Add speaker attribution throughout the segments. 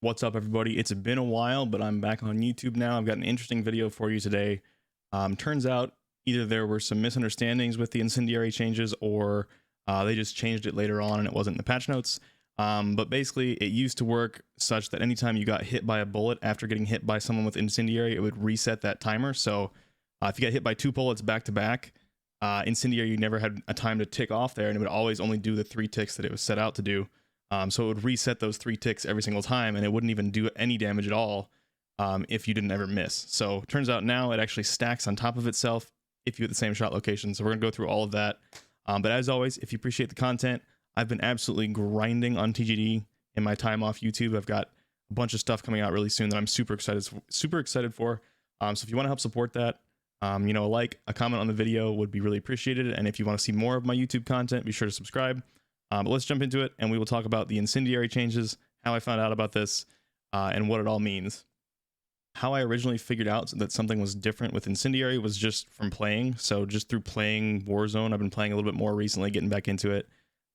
Speaker 1: What's up, everybody? It's been a while, but I'm back on YouTube now. I've got an interesting video for you today. Turns out either there were some misunderstandings with the incendiary changes, or they just changed it later on and it wasn't in the patch notes. But basically, it used to work such that anytime you got hit by a bullet after getting hit by someone with incendiary, it would reset that timer. So if you got hit by 2 bullets back to back, incendiary, you never had a time to tick off there, and it would always only do the 3 ticks that it was set out to do. So it would reset those 3 ticks every single time, and it wouldn't even do any damage at all if you didn't ever miss. So turns out now it actually stacks on top of itself if you hit the same shot location. So we're gonna go through all of that. But as always, if you appreciate the content, I've been absolutely grinding on TGD in my time off YouTube. I've got a bunch of stuff coming out really soon that I'm super excited for. So if you want to help support that, you know, a comment on the video would be really appreciated. And if you want to see more of my YouTube content, be sure to subscribe. But let's jump into it, and we will talk about the incendiary changes, how I found out about this, and what it all means. How I originally figured out that something was different with incendiary was just from playing. So just through playing Warzone, I've been playing a little bit more recently, getting back into it.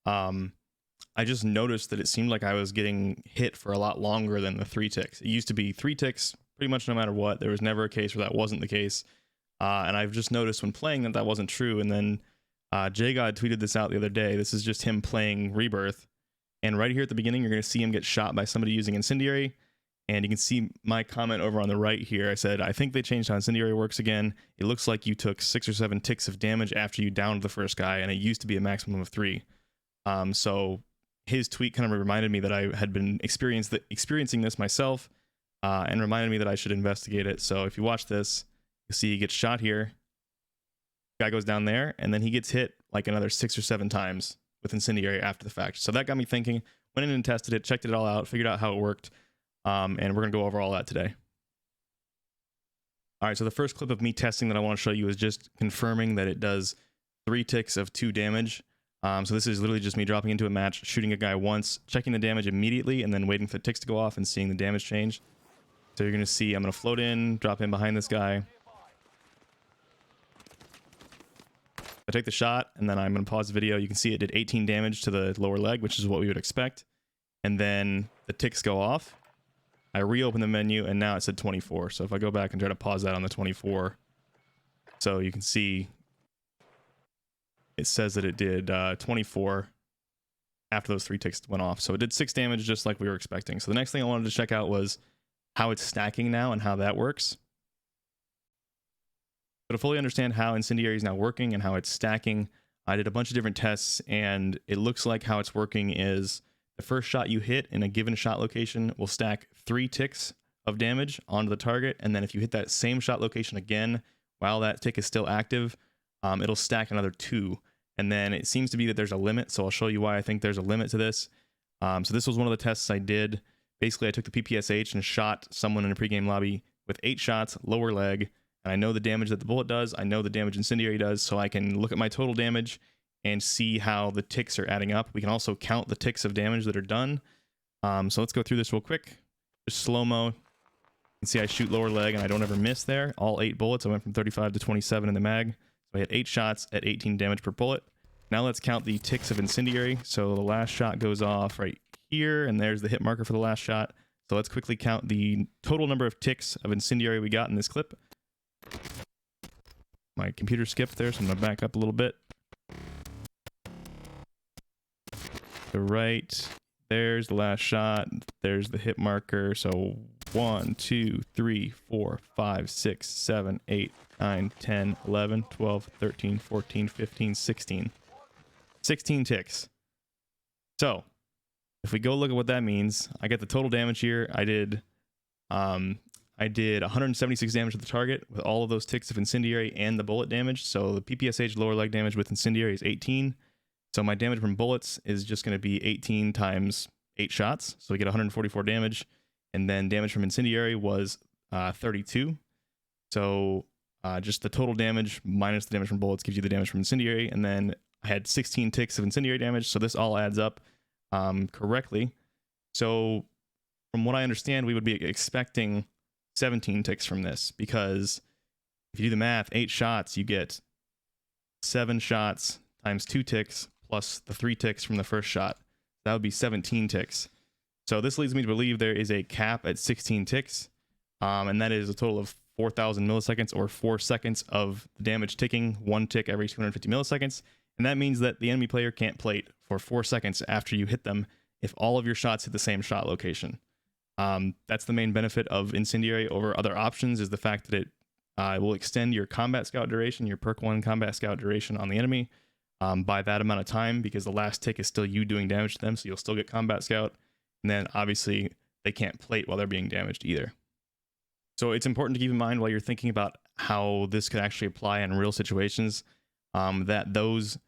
Speaker 1: I just noticed that it seemed like I was getting hit for a lot longer than the 3 ticks. It used to be 3 ticks pretty much no matter what. There was never a case where that wasn't the case. And I've just noticed when playing that that wasn't true. And then JGod tweeted this out the other day. This is just him playing Rebirth. And right here at the beginning, you're going to see him get shot by somebody using incendiary. And you can see my comment over on the right here. I said, I think they changed how incendiary works again. It looks like you took 6 or 7 ticks of damage after you downed the first guy, and it used to be a maximum of 3. So his tweet kind of reminded me that I had been experiencing this myself, and reminded me that I should investigate it. So if you watch this, you see he gets shot here. Guy goes down there, and then he gets hit like another 6 or 7 times with incendiary after the fact. So that got me thinking, went in and tested it, checked it all out, figured out how it worked, and we're gonna go over all that today. All right, so the first clip of me testing that I want to show you is just confirming that it does 3 ticks of 2 damage. So this is literally just me dropping into a match, shooting a guy once, checking the damage immediately, and then waiting for the ticks to go off and seeing the damage change. So you're gonna see I'm gonna float in, drop in behind this guy. I take the shot, and then I'm going to pause the video. You can see it did 18 damage to the lower leg, which is what we would expect. And then the ticks go off. I reopen the menu, and now it said 24. So if I go back and try to pause that on the 24, so you can see it says that it did 24 after those 3 ticks went off. So it did 6 damage just like we were expecting. So the next thing I wanted to check out was how it's stacking now and how that works. But to fully understand how incendiary is now working and how it's stacking, I did a bunch of different tests, and it looks like how it's working is the first shot you hit in a given shot location will stack 3 ticks of damage onto the target, and then if you hit that same shot location again while that tick is still active, it'll stack another 2. And then it seems to be that there's a limit, so I'll show you why I think there's a limit to this. So this was one of the tests I did. Basically, I took the PPSH and shot someone in a pregame lobby with 8 shots, lower leg. And I know the damage that the bullet does. I know the damage incendiary does, so I can look at my total damage and see how the ticks are adding up. We can also count the ticks of damage that are done. So let's go through this real quick. Just slow-mo. You can see I shoot lower leg, and I don't ever miss there. All 8 bullets. I went from 35 to 27 in the mag. So I had 8 shots at 18 damage per bullet. Now let's count the ticks of incendiary. So the last shot goes off right here, and there's the hit marker for the last shot. So let's quickly count the total number of ticks of incendiary we got in this clip. My computer skipped there, so I'm going to back up a little bit. So right, there's the last shot. There's the hit marker. So 1, 2, 3, 4, 5, 6, 7, 8, 9, 10, 11, 12, 13, 14, 15, 16. 16 ticks. So if we go look at what that means, I get the total damage here. I did 176 damage to the target with all of those ticks of incendiary and the bullet damage. So the PPSH lower leg damage with incendiary is 18. So my damage from bullets is just going to be 18 times 8 shots. So we get 144 damage. And then damage from incendiary was 32. So just the total damage minus the damage from bullets gives you the damage from incendiary. And then I had 16 ticks of incendiary damage. So this all adds up correctly. So from what I understand, we would be expecting 17 ticks from this, because if you do the math, 8 shots, you get 7 shots times 2 ticks plus the 3 ticks from the first shot. That would be 17 ticks. So this leads me to believe there is a cap at 16 ticks, and that is a total of 4,000 milliseconds, or 4 seconds of the damage ticking, 1 tick every 250 milliseconds. And that means that the enemy player can't plate for 4 seconds after you hit them if all of your shots hit the same shot location. That's the main benefit of Incendiary over other options, is the fact that it will extend your combat scout duration, your perk 1 combat scout duration on the enemy by that amount of time, because the last tick is still you doing damage to them, so you'll still get combat scout. And then obviously they can't plate while they're being damaged either. So it's important to keep in mind while you're thinking about how this could actually apply in real situations, that those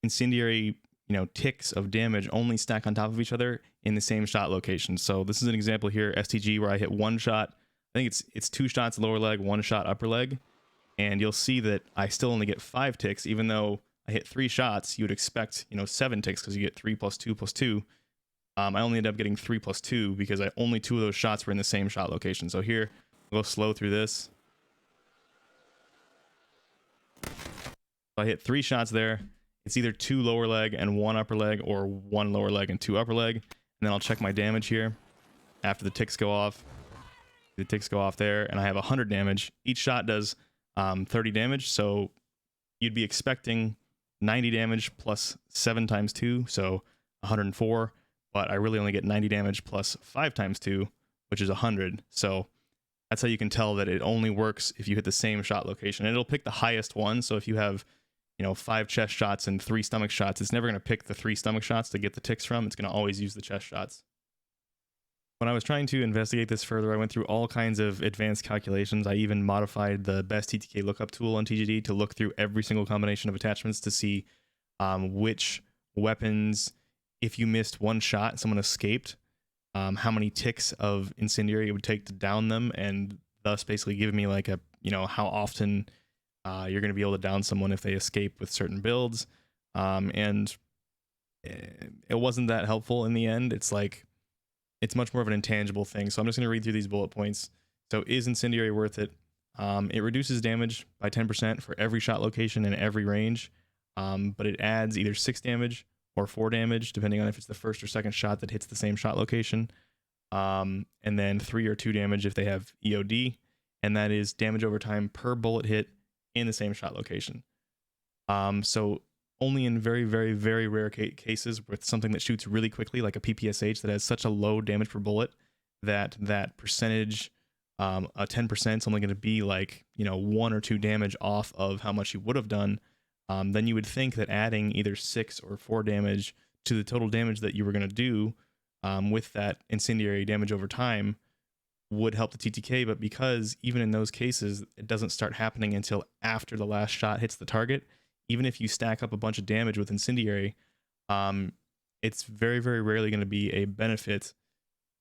Speaker 1: incendiary ticks of damage only stack on top of each other in the same shot location. So this is an example here, STG, where I hit 1 shot. I think it's 2 shots lower leg, 1 shot upper leg, and you'll see that I still only get 5 ticks, even though I hit 3 shots. You would expect 7 ticks, because you get 3 plus 2 plus 2. I only ended up getting 3 plus 2 because only 2 of those shots were in the same shot location. So here, we'll go slow through this. So I hit 3 shots there. It's either 2 lower leg and 1 upper leg, or 1 lower leg and 2 upper leg. And then I'll check my damage here after the ticks go off. The ticks go off there, and I have 100 damage. Each shot does 30 damage, so you'd be expecting 90 damage plus 7 times 2, so 104. But I really only get 90 damage plus 5 times 2, which is 100. So that's how you can tell that it only works if you hit the same shot location. And it'll pick the highest one. So if you have 5 chest shots and 3 stomach shots, it's never going to pick the 3 stomach shots to get the ticks from. It's going to always use the chest shots. When I was trying to investigate this further, I went through all kinds of advanced calculations. I even modified the best TTK lookup tool on TGD to look through every single combination of attachments to see which weapons, if you missed 1 shot, someone escaped, how many ticks of incendiary it would take to down them, and thus basically giving me like a, how often you're going to be able to down someone if they escape with certain builds. And it wasn't that helpful in the end. It's much more of an intangible thing. So I'm just going to read through these bullet points. So is incendiary worth it? It reduces damage by 10% for every shot location and every range, but it adds either 6 damage or 4 damage, depending on if it's the first or second shot that hits the same shot location, and then 3 or 2 damage if they have EOD, and that is damage over time per bullet hit in the same shot location. So only in very, very, very rare cases with something that shoots really quickly, like a PPSH that has such a low damage per bullet, that percentage, a 10%, is only going to be like 1 or 2 damage off of how much you would have done. Then you would think that adding either 6 or 4 damage to the total damage that you were going to do with that incendiary damage over time would help the TTK, but because even in those cases, it doesn't start happening until after the last shot hits the target, even if you stack up a bunch of damage with incendiary, it's very, very rarely going to be a benefit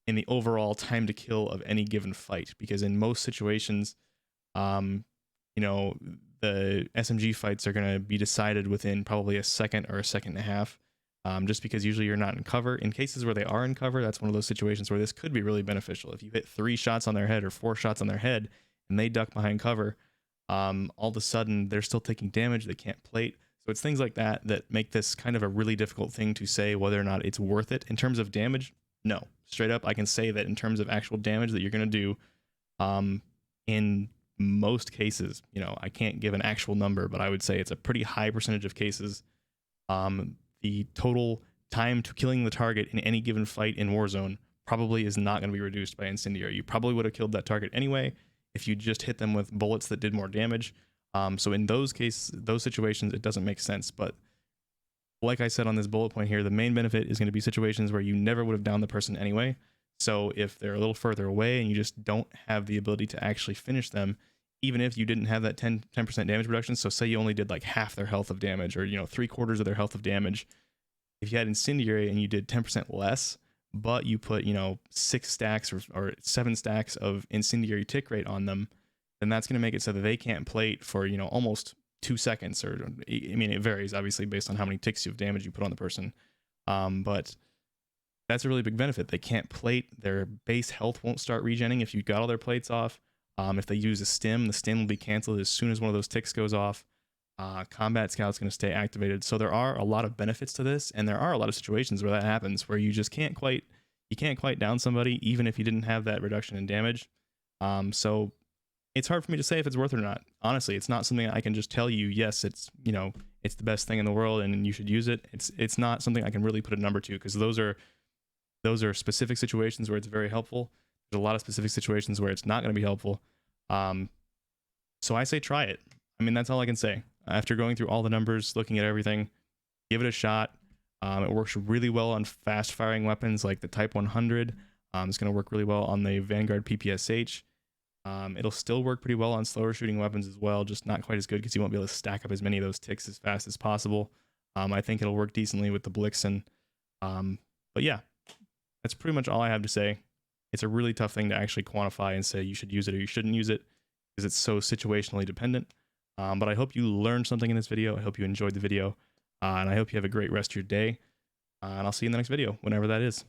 Speaker 1: in the overall time to kill of any given fight, because in most situations, the SMG fights are going to be decided within probably a second or a second and a half, just because usually you're not in cover. In cases where they are in cover, that's one of those situations where this could be really beneficial. If you hit 3 shots on their head or 4 shots on their head and they duck behind cover, all of a sudden they're still taking damage, they can't plate. So it's things like that that make this kind of a really difficult thing to say whether or not it's worth it. In terms of damage, no. Straight up, I can say that in terms of actual damage that you're going to do, in most cases, I can't give an actual number, but I would say it's a pretty high percentage of cases. The total time to killing the target in any given fight in Warzone probably is not going to be reduced by incendiary. You probably would have killed that target anyway if you just hit them with bullets that did more damage. So in those cases, those situations, it doesn't make sense. But like I said on this bullet point here, the main benefit is going to be situations where you never would have downed the person anyway. So if they're a little further away and you just don't have the ability to actually finish them, even if you didn't have that 10% damage reduction, so say you only did like half their health of damage, or 3/4 of their health of damage, if you had incendiary and you did 10% less, but you put 6 stacks or 7 stacks of incendiary tick rate on them, then that's going to make it so that they can't plate for almost 2 seconds, or I mean, it varies obviously based on how many ticks of damage you put on the person, but that's a really big benefit. They can't plate, their base health won't start regenning if you got all their plates off. If they use a stim, the stim will be canceled as soon as one of those ticks goes off. Combat Scout's going to stay activated. So there are a lot of benefits to this, and there are a lot of situations where that happens, where you just can't quite you can't quite down somebody even if you didn't have that reduction in damage. So it's hard for me to say if it's worth it or not. Honestly, it's not something I can just tell you, yes, it's, you know, it's the best thing in the world and you should use it. It's not something I can really put a number to, because those are specific situations where it's very helpful. There's a lot of specific situations where it's not going to be helpful. So I say try it. I mean, that's all I can say. After going through all the numbers, looking at everything, give it a shot. It works really well on fast firing weapons like the Type 100. It's going to work really well on the Vanguard PPSH. It'll still work pretty well on slower shooting weapons as well, just not quite as good because you won't be able to stack up as many of those ticks as fast as possible. I think it'll work decently with the Blixen. But yeah, that's pretty much all I have to say. It's a really tough thing to actually quantify and say you should use it or you shouldn't use it, because it's so situationally dependent. But I hope you learned something in this video. I hope you enjoyed the video. And I hope you have a great rest of your day. And I'll see you in the next video, whenever that is.